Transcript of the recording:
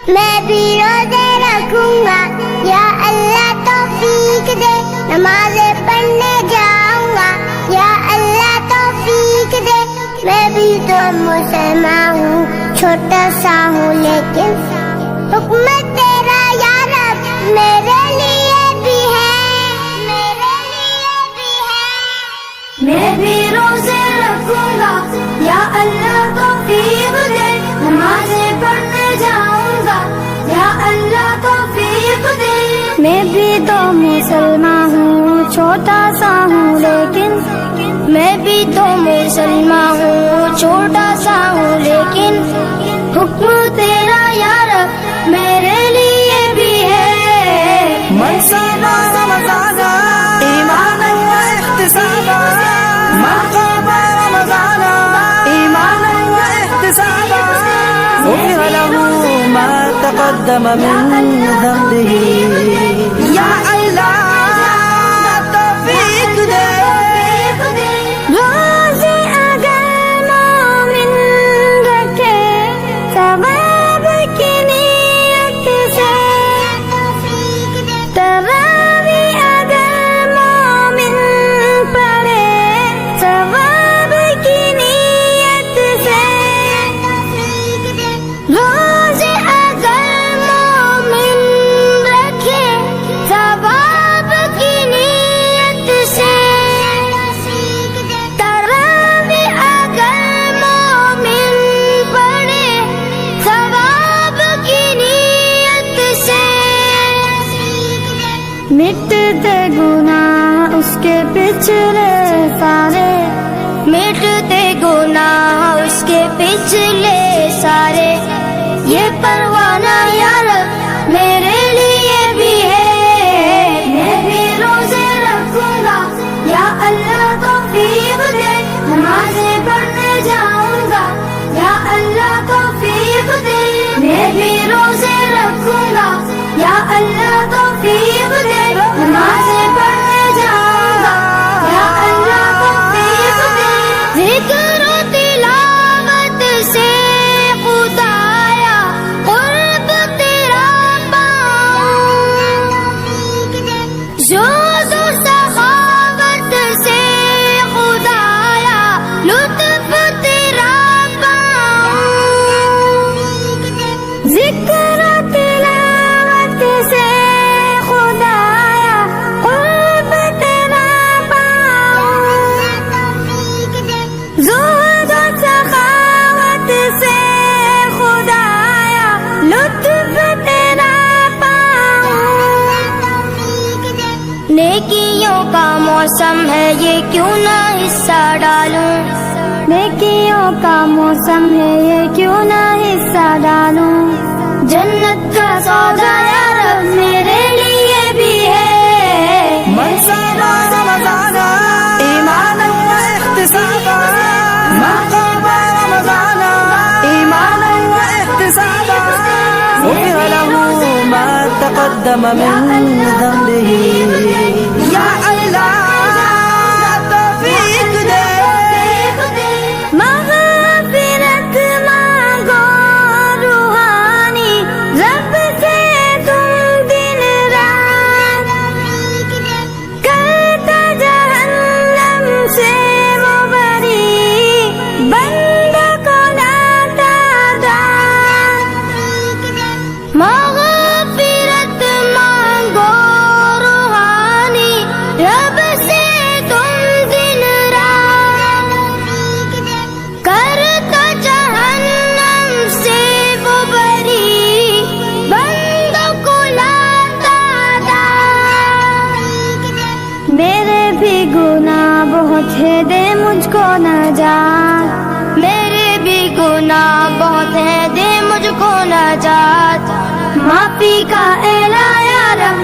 میں بھی روزے رکھوں گا، یا اللہ توفیق دے، نمازیں پڑھنے جاؤں گا، یا اللہ توفیق دے۔ میں بھی تو مسلمان ہوں، چھوٹا سا ہوں لیکن حکم تیرا یا رب میرے لیے بھی ہے، میرے لیے بھی ہے۔ میں بھی روزے رکھوں گا، یا اللہ توفیق دے، نمازیں پڑھنے جاؤں گا، یا اللہ توفیق دے۔ میں بھی تو مسلمان ہوں، چھوٹا سا ہوں لیکن میں بھی تو مسلمان ہوں، چھوٹا سا ہوں لیکن حکم تیرا یا رب میرے لیے بھی ہے۔ من صام رمضان ایمانا واحتسابا، من قام رمضان ایمانا واحتسابا، غفر له ما تقدم من ذنبه۔ یا اللہ توفیق دے، روزے اگر مومن رکھے ثواب کی نیت سے، تراویح اگر مومن پڑھے ثواب کی نیت سے، روزے اگر مومن رکھے ثواب کی نیت سے، تراویح اگر مومن پڑھے ثواب کی نیت سے، مٹتے گناہ اس کے پچھلے سارے، مٹتے گناہ اس کے پچھلے سارے، یہ پروانہ یا رب میرے لیے بھی ہے۔ میں بھی روزے رکھوں گا، یا اللہ توفیق دے، نمازیں پڑھنے جاؤں گا، یا اللہ توفیق دے۔ میں بھی روزے رکھوں گا، یا اللہ توفیق دے، نمازیں پڑھنے جاؤں گا، یا اللہ توفیق دے۔ ذکر و تلاوت سے خدایا قرب تیرا پاؤں، زہد و سخاوت سے خدایا لطف تیرا پاؤں، ذکر و تلاوت سے خدایا قرب تیرا پاؤں، زہد و سخاوت سے خدایا لطف تیرا پاؤں۔ نیکیوں کا موسم ہے یہ کیوں نہ حصہ ڈالوں، نیکیوں کا موسم ہے یہ کیوں نہ حصہ ڈالوں، جنت کا سودا یا رب میرے لیے بھی ہے۔ من صام رمضان ایمانا واحتسابا، من قام رمضان ایمانا واحتسابا، غفر له ما تقدم من ذنبه۔ یا اللہ توفیق دے، مغفرت مانگو روحانی رب سے تم دن رات، کرتا جہنم سے وہ بری بندوں کو لاتا دار، مغفرت مانگو روحانی رب سے تم دن رات، کرتا جہنم سے وہ بری بندوں کو لاتا دار۔ میرے بھی گناہ بہت ہے دے مجھ کو نجات، میرے بھی گناہ بہت ہے دے مجھ کو نجات، معافی کا اعلان یا رب